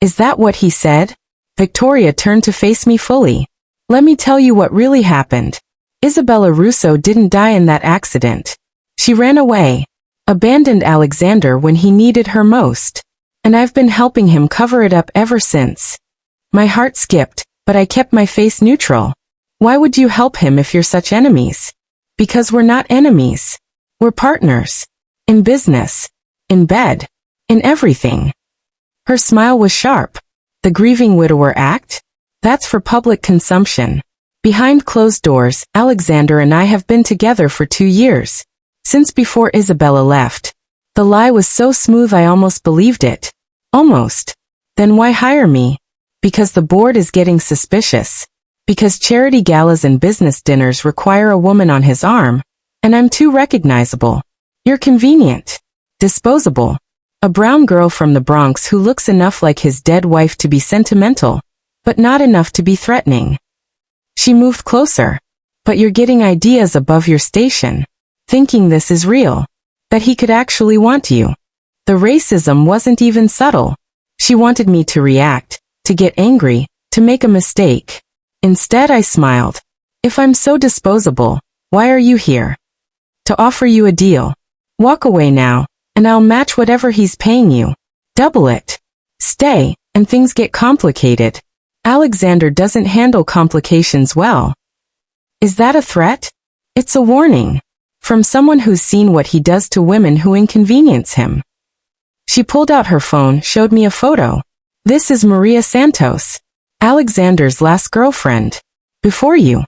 Is that what he said? Victoria turned to face me fully. Let me tell you what really happened. Isabella Russo didn't die in that accident. She ran away. Abandoned Alexander when he needed her most. And I've been helping him cover it up ever since. My heart skipped, but I kept my face neutral. Why would you help him if you're such enemies? Because we're not enemies. We're partners. In business. In bed. In everything. Her smile was sharp. The grieving widower act? That's for public consumption. Behind closed doors, Alexander and I have been together for 2 years. Since before Isabella left. The lie was so smooth I almost believed it. Almost. Then why hire me? Because the board is getting suspicious. Because charity galas and business dinners require a woman on his arm. And I'm too recognizable. You're convenient. Disposable. A brown girl from the Bronx who looks enough like his dead wife to be sentimental, but not enough to be threatening. She moved closer. But you're getting ideas above your station. Thinking this is real. That he could actually want you. The racism wasn't even subtle. She wanted me to react, to get angry, to make a mistake. Instead I smiled. If I'm so disposable, why are you here? To offer you a deal. Walk away now. And I'll match whatever he's paying you. Double it. Stay, and things get complicated. Alexander doesn't handle complications well. Is that a threat? It's a warning. From someone who's seen what he does to women who inconvenience him. She pulled out her phone, showed me a photo. This is Maria Santos. Alexander's last girlfriend. Before you.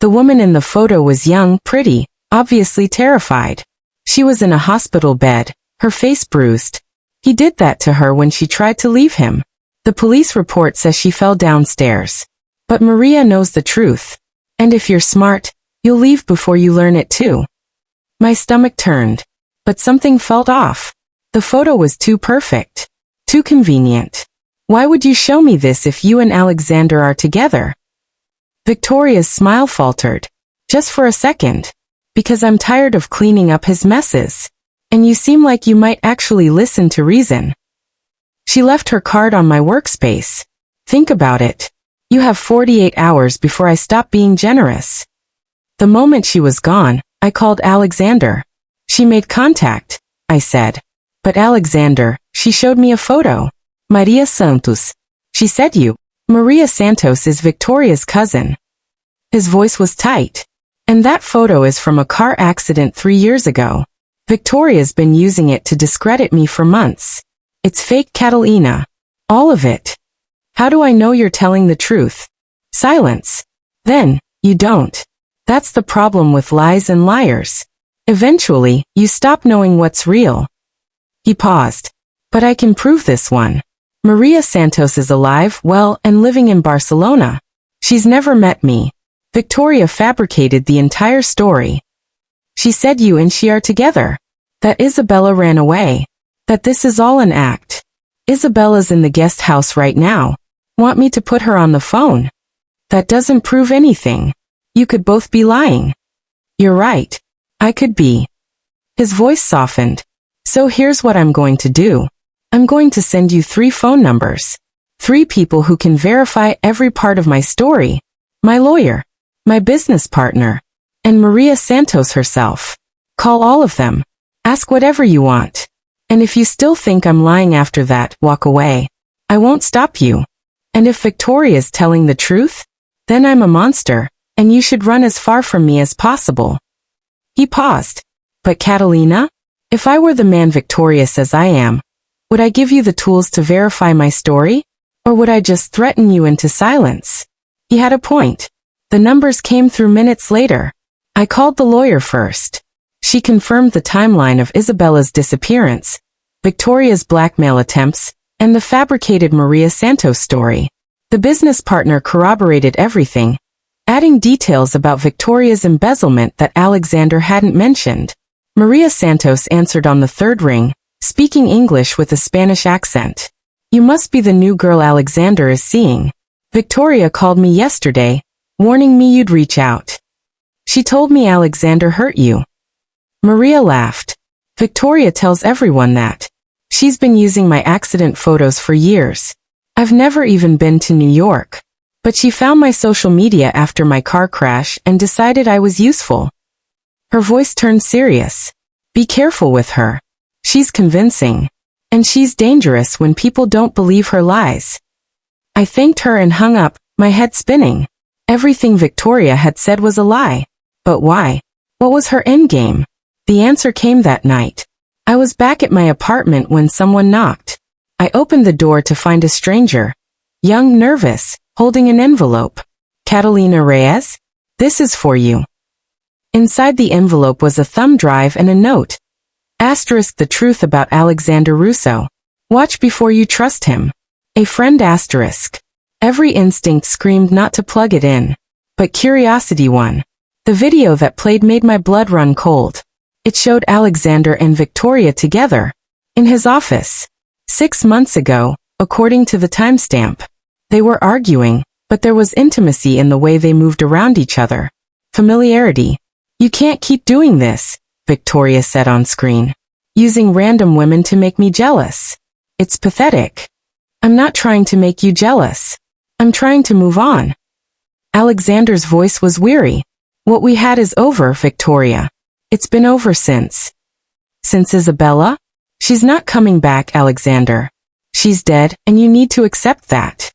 The woman in the photo was young, pretty, obviously terrified. She was in a hospital bed, her face bruised. He did that to her when she tried to leave him. The police report says she fell downstairs. But Maria knows the truth. And if you're smart, you'll leave before you learn it too. My stomach turned. But something felt off. The photo was too perfect. Too convenient. Why would you show me this if you and Alexander are together? Victoria's smile faltered. Just for a second. Because I'm tired of cleaning up his messes. And you seem like you might actually listen to reason. She left her card on my workspace. Think about it. You have 48 hours before I stop being generous. The moment she was gone, I called Alexander. She made contact, I said. But Alexander, she showed me a photo. Maria Santos. She said you. Maria Santos is Victoria's cousin. His voice was tight. And that photo is from a car accident 3 years ago. Victoria's been using it to discredit me for months. It's fake Catalina. All of it. How do I know you're telling the truth? Silence. Then, you don't. That's the problem with lies and liars. Eventually, you stop knowing what's real. He paused. But I can prove this one. Maria Santos is alive, well, and living in Barcelona. She's never met me. Victoria fabricated the entire story. She said you and she are together. That Isabella ran away. That this is all an act. Isabella's in the guest house right now. Want me to put her on the phone? That doesn't prove anything. You could both be lying. You're right. I could be. His voice softened. So here's what I'm going to do. I'm going to send you 3 phone numbers. 3 people who can verify every part of my story. My lawyer. My business partner. And Maria Santos herself. Call all of them. Ask whatever you want. And if you still think I'm lying after that, walk away. I won't stop you. And if Victoria's telling the truth, then I'm a monster, and you should run as far from me as possible. He paused. But Catalina? If I were the man Victoria says I am, would I give you the tools to verify my story? Or would I just threaten you into silence? He had a point. The numbers came through minutes later. I called the lawyer first. She confirmed the timeline of Isabella's disappearance, Victoria's blackmail attempts, and the fabricated Maria Santos story. The business partner corroborated everything, adding details about Victoria's embezzlement that Alexander hadn't mentioned. Maria Santos answered on the third ring, speaking English with a Spanish accent. You must be the new girl Alexander is seeing. Victoria called me yesterday, warning me you'd reach out. She told me Alexander hurt you. Maria laughed. Victoria tells everyone that. She's been using my accident photos for years. I've never even been to New York. But she found my social media after my car crash and decided I was useful. Her voice turned serious. Be careful with her. She's convincing. And she's dangerous when people don't believe her lies. I thanked her and hung up, my head spinning. Everything Victoria had said was a lie. But why? What was her endgame? The answer came that night. I was back at my apartment when someone knocked. I opened the door to find a stranger. Young, nervous, holding an envelope. Catalina Reyes? This is for you. Inside the envelope was a thumb drive and a note. Asterisk the truth about Alexander Russo. Watch before you trust him. A friend asterisk. Every instinct screamed not to plug it in. But curiosity won. The video that played made my blood run cold. It showed Alexander and Victoria together. In his office. 6 months ago, according to the timestamp. They were arguing, but there was intimacy in the way they moved around each other. Familiarity. You can't keep doing this, Victoria said on screen. Using random women to make me jealous. It's pathetic. I'm not trying to make you jealous. I'm trying to move on. Alexander's voice was weary. What we had is over, Victoria. It's been over since. Since Isabella? She's not coming back, Alexander. She's dead, and you need to accept that.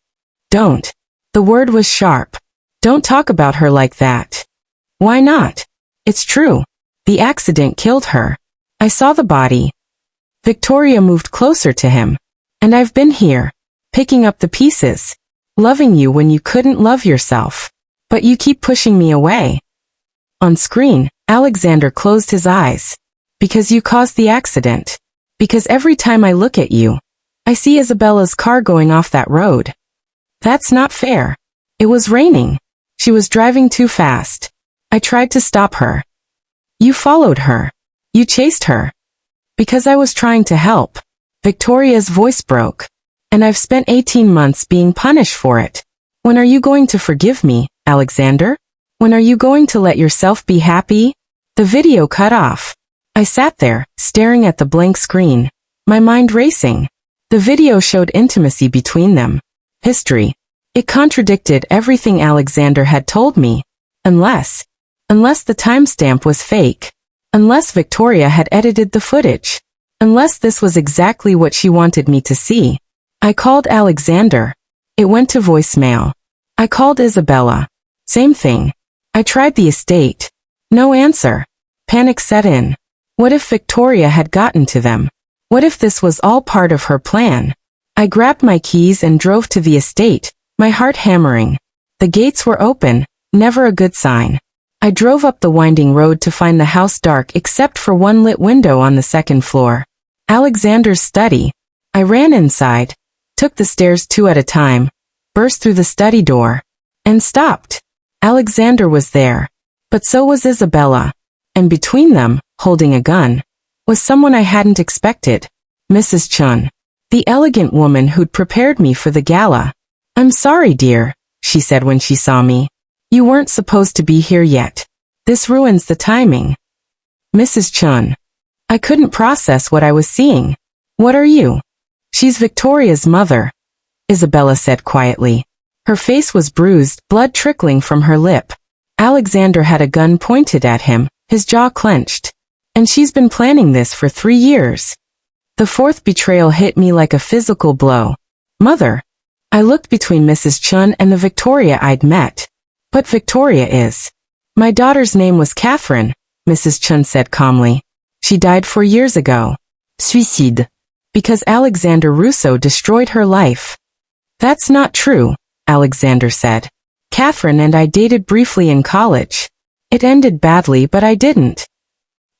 Don't. The word was sharp. Don't talk about her like that. Why not? It's true. The accident killed her. I saw the body. Victoria moved closer to him. And I've been here, picking up the pieces, loving you when you couldn't love yourself. But you keep pushing me away. On screen, Alexander closed his eyes. Because you caused the accident. Because every time I look at you, I see Isabella's car going off that road. That's not fair. It was raining. She was driving too fast. I tried to stop her. You followed her. You chased her. Because I was trying to help. Victoria's voice broke. And I've spent 18 months being punished for it. When are you going to forgive me, Alexander? When are you going to let yourself be happy? The video cut off. I sat there, staring at the blank screen, my mind racing. The video showed intimacy between them. History. It contradicted everything Alexander had told me. Unless the timestamp was fake. Unless Victoria had edited the footage. Unless this was exactly what she wanted me to see. I called Alexander. It went to voicemail. I called Isabella. Same thing. I tried the estate. No answer. Panic set in. What if Victoria had gotten to them? What if this was all part of her plan? I grabbed my keys and drove to the estate, my heart hammering. The gates were open, never a good sign. I drove up the winding road to find the house dark except for one lit window on the second floor. Alexander's study. I ran inside, took the stairs 2 at a time, burst through the study door, and stopped. Alexander was there. But so was Isabella. And between them, holding a gun, was someone I hadn't expected. Mrs. Chun. The elegant woman who'd prepared me for the gala. I'm sorry, dear, she said when she saw me. You weren't supposed to be here yet. This ruins the timing. Mrs. Chun. I couldn't process what I was seeing. What are you? She's Victoria's mother, Isabella said quietly. Her face was bruised, blood trickling from her lip. Alexander had a gun pointed at him, his jaw clenched. And she's been planning this for 3 years. The fourth betrayal hit me like a physical blow. Mother. I looked between Mrs. Chun and the Victoria I'd met. But Victoria is. My daughter's name was Catherine, Mrs. Chun said calmly. She died 4 years ago. Suicide. Because Alexander Russo destroyed her life. That's not true, Alexander said. Catherine and I dated briefly in college. It ended badly, but I didn't.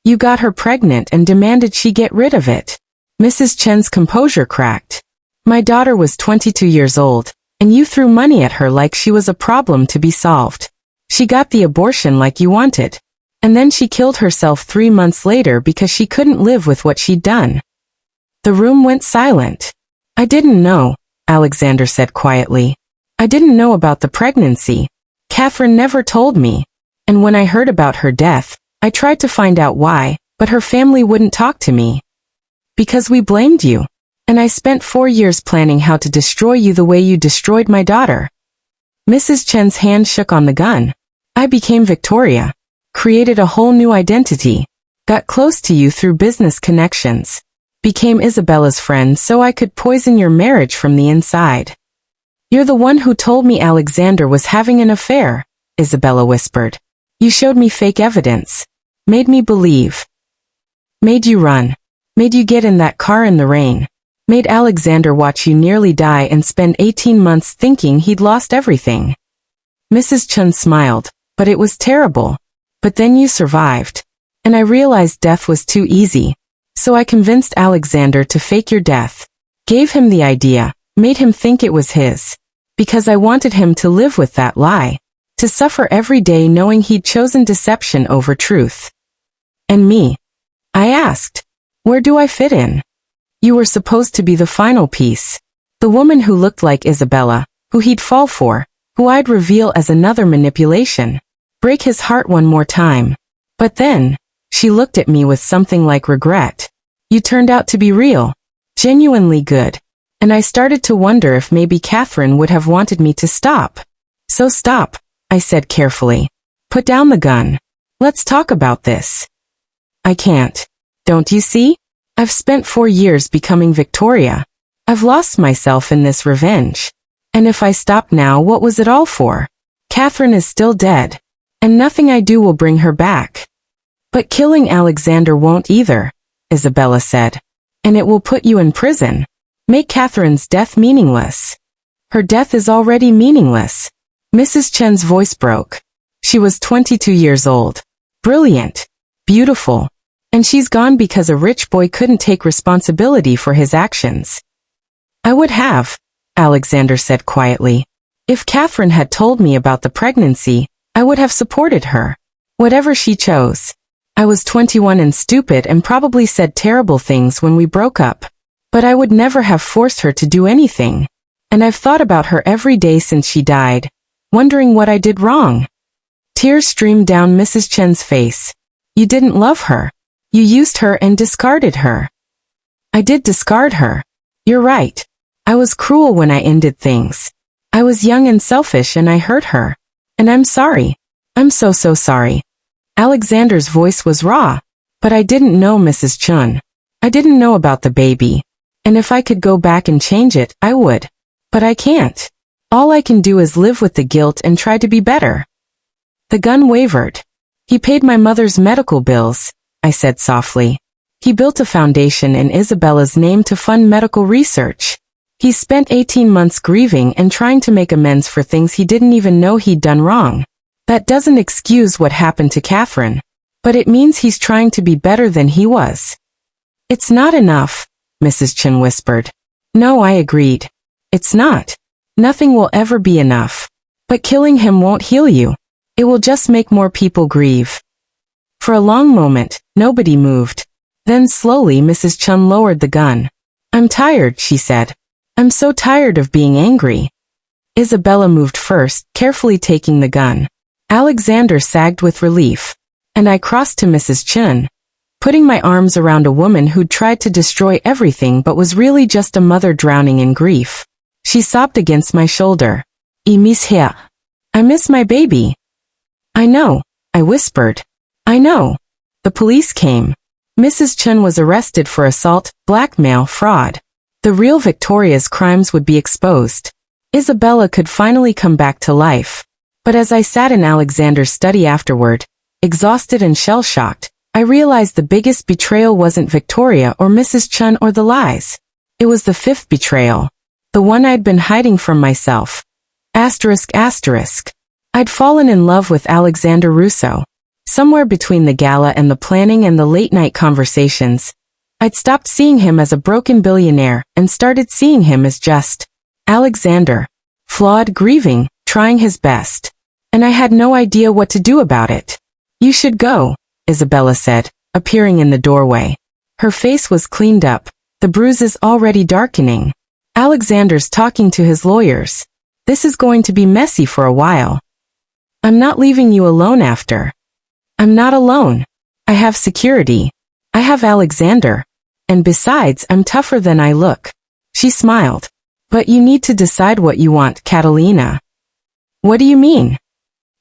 You got her pregnant and demanded she get rid of it. Mrs. Chen's composure cracked. My daughter was 22 years old, and you threw money at her like she was a problem to be solved. She got the abortion like you wanted. And then she killed herself 3 months later because she couldn't live with what she'd done. The room went silent. I didn't know, Alexander said quietly. I didn't know about the pregnancy. Catherine never told me. And when I heard about her death, I tried to find out why, but her family wouldn't talk to me. Because we blamed you. And I spent 4 years planning how to destroy you the way you destroyed my daughter. Mrs. Chen's hand shook on the gun. I became Victoria. Created a whole new identity. Got close to you through business connections. Became Isabella's friend so I could poison your marriage from the inside. You're the one who told me Alexander was having an affair, Isabella whispered. You showed me fake evidence. Made me believe. Made you run. Made you get in that car in the rain. Made Alexander watch you nearly die and spend 18 months thinking he'd lost everything. Mrs. Chen smiled, but it was terrible. But then you survived. And I realized death was too easy. So I convinced Alexander to fake your death. Gave him the idea, made him think it was his. Because I wanted him to live with that lie. To suffer every day knowing he'd chosen deception over truth. And me? I asked. Where do I fit in? You were supposed to be the final piece. The woman who looked like Isabella, who he'd fall for, who I'd reveal as another manipulation. Break his heart one more time. But then, she looked at me with something like regret. You turned out to be real. Genuinely good. And I started to wonder if maybe Catherine would have wanted me to stop. So stop, I said carefully. Put down the gun. Let's talk about this. I can't. Don't you see? I've spent 4 years becoming Victoria. I've lost myself in this revenge. And if I stop now, what was it all for? Catherine is still dead. And nothing I do will bring her back. But killing Alexander won't either, Isabella said. And it will put you in prison. Make Catherine's death meaningless. Her death is already meaningless. Mrs. Chen's voice broke. She was 22 years old. Brilliant. Beautiful. And she's gone because a rich boy couldn't take responsibility for his actions. I would have, Alexander said quietly. If Catherine had told me about the pregnancy, I would have supported her. Whatever she chose. I was 21 and stupid and probably said terrible things when we broke up. But I would never have forced her to do anything. And I've thought about her every day since she died, wondering what I did wrong. Tears streamed down Mrs. Chen's face. You didn't love her. You used her and discarded her. I did discard her. You're right. I was cruel when I ended things. I was young and selfish and I hurt her. And I'm sorry. I'm so sorry. Alexander's voice was raw. But I didn't know Mrs. Chen. I didn't know about the baby. And if I could go back and change it, I would. But I can't. All I can do is live with the guilt and try to be better. The gun wavered. He paid my mother's medical bills, I said softly. He built a foundation in Isabella's name to fund medical research. He spent 18 months grieving and trying to make amends for things he didn't even know he'd done wrong. That doesn't excuse what happened to Catherine. But it means he's trying to be better than he was. It's not enough, Mrs. Chen whispered. No, I agreed. It's not. Nothing will ever be enough. But killing him won't heal you. It will just make more people grieve. For a long moment, nobody moved. Then slowly Mrs. Chen lowered the gun. I'm tired, she said. I'm so tired of being angry. Isabella moved first, carefully taking the gun. Alexander sagged with relief. And I crossed to Mrs. Chen, putting my arms around a woman who'd tried to destroy everything but was really just a mother drowning in grief. She sobbed against my shoulder. I miss her. I miss my baby. I know, I whispered. I know. The police came. Mrs. Chen was arrested for assault, blackmail, fraud. The real Victoria's crimes would be exposed. Isabella could finally come back to life. But as I sat in Alexander's study afterward, exhausted and shell-shocked, I realized the biggest betrayal wasn't Victoria or Mrs. Chun or the lies. It was the fifth betrayal. The one I'd been hiding from myself. Asterisk asterisk. I'd fallen in love with Alexander Russo. Somewhere between the gala and the planning and the late-night conversations, I'd stopped seeing him as a broken billionaire and started seeing him as just Alexander. Flawed, grieving, trying his best. And I had no idea what to do about it. You should go, Isabella said, appearing in the doorway. Her face was cleaned up, the bruises already darkening. Alexander's talking to his lawyers. This is going to be messy for a while. I'm not leaving you alone after. I'm not alone. I have security. I have Alexander. And besides, I'm tougher than I look. She smiled. But you need to decide what you want, Catalina. What do you mean?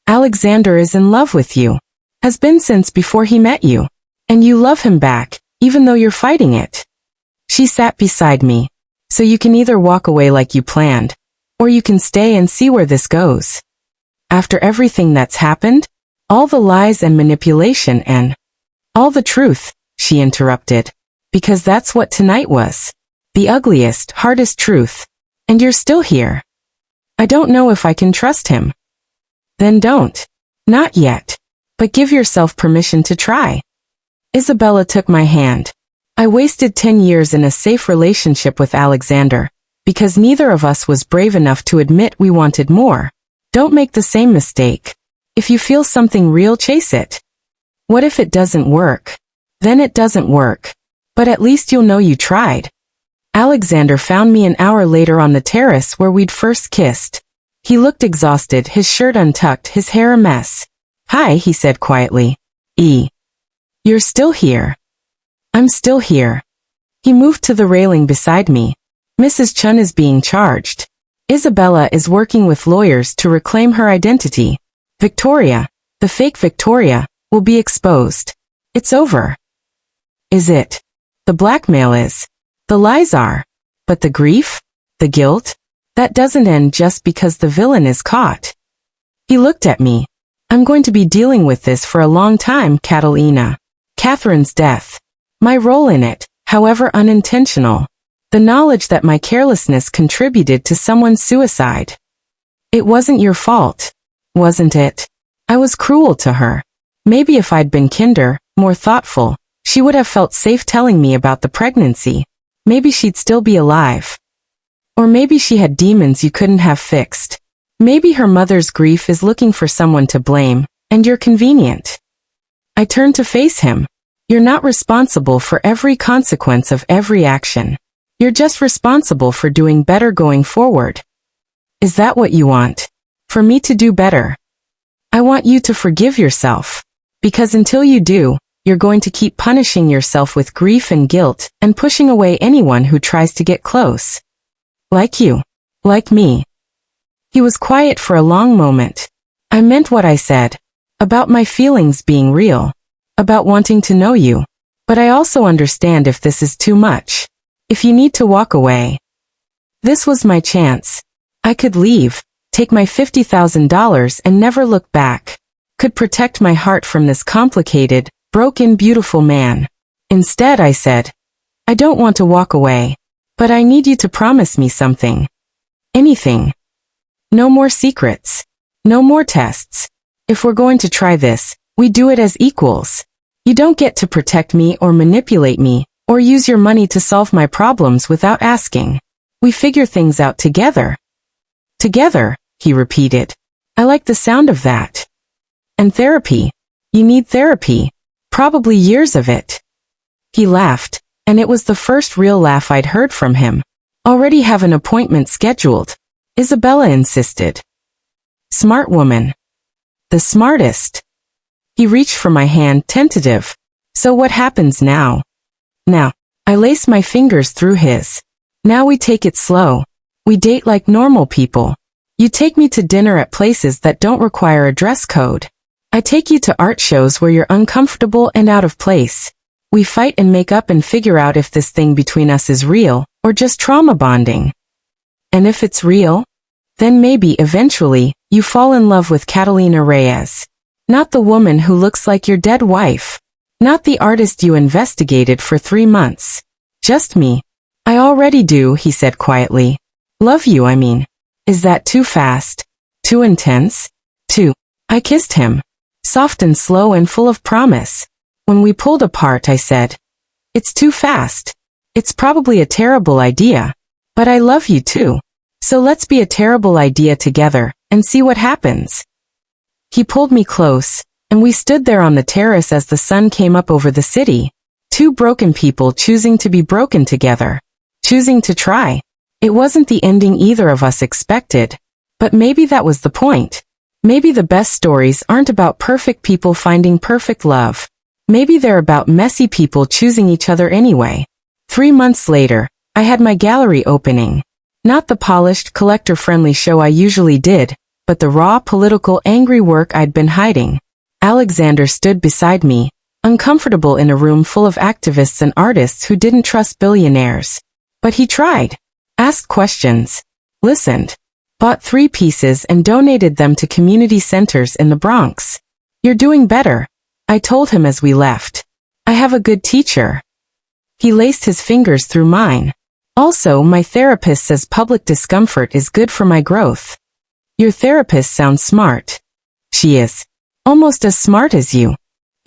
Alexander is in love with you. Has been since before he met you. And you love him back, even though you're fighting it. She sat beside me. So you can either walk away like you planned, or you can stay and see where this goes. After everything that's happened, all the lies and manipulation and all the truth, she interrupted. Because that's what tonight was. The ugliest, hardest truth. And you're still here. I don't know if I can trust him. Then don't. Not yet. But give yourself permission to try. Isabella took my hand. I wasted 10 years in a safe relationship with Alexander, because neither of us was brave enough to admit we wanted more. Don't make the same mistake. If you feel something real, chase it. What if it doesn't work? Then it doesn't work. But at least you'll know you tried. Alexander found me an hour later on the terrace where we'd first kissed. He looked exhausted, his shirt untucked, his hair a mess. Hi, he said quietly. You're still here. I'm still here. He moved to the railing beside me. Mrs. Chun is being charged. Isabella is working with lawyers to reclaim her identity. Victoria, the fake Victoria, will be exposed. It's over. Is it? The blackmail is. The lies are. But the grief? The guilt? That doesn't end just because the villain is caught. He looked at me. I'm going to be dealing with this for a long time, Catalina. Catherine's death. My role in it, however unintentional. The knowledge that my carelessness contributed to someone's suicide. It wasn't your fault, wasn't it? I was cruel to her. Maybe if I'd been kinder, more thoughtful, she would have felt safe telling me about the pregnancy. Maybe she'd still be alive. Or maybe she had demons you couldn't have fixed. Maybe her mother's grief is looking for someone to blame, and you're convenient. I turned to face him. You're not responsible for every consequence of every action. You're just responsible for doing better going forward. Is that what you want? For me to do better? I want you to forgive yourself. Because until you do, you're going to keep punishing yourself with grief and guilt, and pushing away anyone who tries to get close. Like you. Like me. He was quiet for a long moment. I meant what I said. About my feelings being real. About wanting to know you. But I also understand if this is too much. If you need to walk away. This was my chance. I could leave, take my $50,000 and never look back. Could protect my heart from this complicated, broken, beautiful man. Instead, I said, I don't want to walk away. But I need you to promise me something. Anything. No more secrets. No more tests. If we're going to try this, we do it as equals. You don't get to protect me or manipulate me, or use your money to solve my problems without asking. We figure things out together. Together, he repeated. I like the sound of that. And therapy. You need therapy. Probably years of it. He laughed, and it was the first real laugh I'd heard from him. Already have an appointment scheduled. Isabella insisted. Smart woman. The smartest. He reached for my hand, tentative. So what happens now? Now, I lace my fingers through his. Now we take it slow. We date like normal people. You take me to dinner at places that don't require a dress code. I take you to art shows where you're uncomfortable and out of place. We fight and make up and figure out if this thing between us is real, or just trauma bonding. And if it's real, then maybe eventually, you fall in love with Catalina Reyes. Not the woman who looks like your dead wife. Not the artist you investigated for 3 months. Just me. I already do, he said quietly. Love you, I mean. Is that too fast? Too intense? Too. I kissed him. Soft and slow and full of promise. When we pulled apart, I said, it's too fast. It's probably a terrible idea. But I love you too. So let's be a terrible idea together, and see what happens. He pulled me close, and we stood there on the terrace as the sun came up over the city. Two broken people choosing to be broken together. Choosing to try. It wasn't the ending either of us expected. But maybe that was the point. Maybe the best stories aren't about perfect people finding perfect love. Maybe they're about messy people choosing each other anyway. 3 months later, I had my gallery opening. Not the polished, collector-friendly show I usually did, but the raw, political, angry work I'd been hiding. Alexander stood beside me, uncomfortable in a room full of activists and artists who didn't trust billionaires. But he tried. Asked questions. Listened. Bought 3 pieces and donated them to community centers in the Bronx. You're doing better, I told him as we left. I have a good teacher. He laced his fingers through mine. Also, my therapist says public discomfort is good for my growth. Your therapist sounds smart. She is. Almost as smart as you.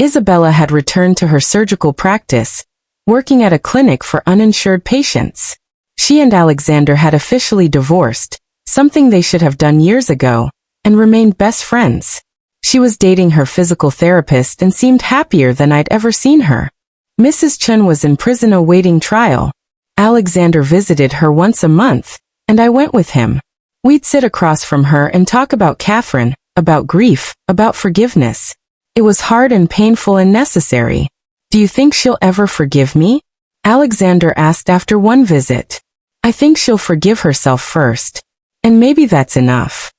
Isabella had returned to her surgical practice, working at a clinic for uninsured patients. She and Alexander had officially divorced, something they should have done years ago, and remained best friends. She was dating her physical therapist and seemed happier than I'd ever seen her. Mrs. Chun was in prison awaiting trial. Alexander visited her once a month, and I went with him. We'd sit across from her and talk about Catherine, about grief, about forgiveness. It was hard and painful and necessary. Do you think she'll ever forgive me? Alexander asked after one visit. I think she'll forgive herself first. And maybe that's enough.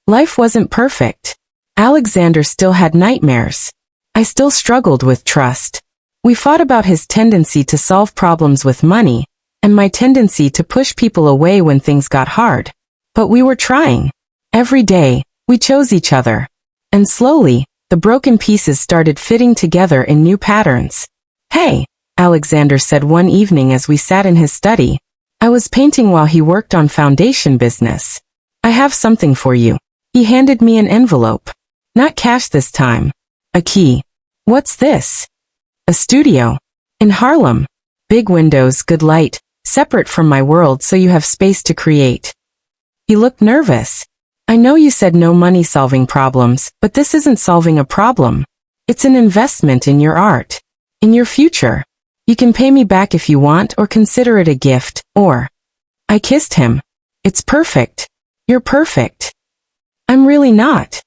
Life wasn't perfect. Alexander still had nightmares. I still struggled with trust. We fought about his tendency to solve problems with money, and my tendency to push people away when things got hard. But we were trying. Every day, we chose each other. And slowly, the broken pieces started fitting together in new patterns. Hey, Alexander said one evening as we sat in his study. I was painting while he worked on foundation business. I have something for you. He handed me an envelope. Not cash this time. A key. What's this? A studio. In Harlem. Big windows, good light, separate from my world so you have space to create. He looked nervous. I know you said no money solving problems, but this isn't solving a problem. It's an investment in your art. In your future. You can pay me back if you want or consider it a gift, or... I kissed him. It's perfect. You're perfect. I'm really not.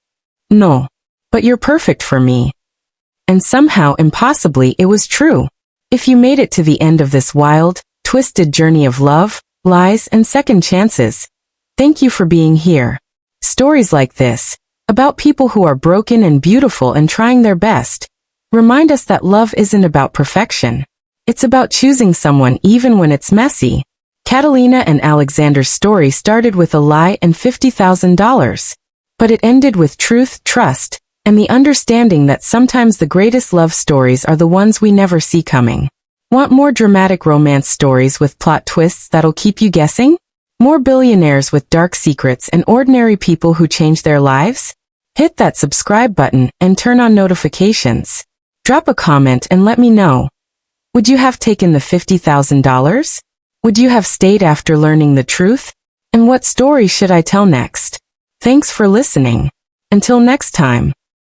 No. But you're perfect for me. And somehow, impossibly, it was true. If you made it to the end of this wild, twisted journey of love, lies, and second chances, thank you for being here. Stories like this, about people who are broken and beautiful and trying their best, remind us that love isn't about perfection. It's about choosing someone even when it's messy. Catalina and Alexander's story started with a lie and $50,000. But it ended with truth, trust, and the understanding that sometimes the greatest love stories are the ones we never see coming. Want more dramatic romance stories with plot twists that'll keep you guessing? More billionaires with dark secrets and ordinary people who change their lives? Hit that subscribe button and turn on notifications. Drop a comment and let me know. Would you have taken the $50,000? Would you have stayed after learning the truth? And what story should I tell next? Thanks for listening. Until next time.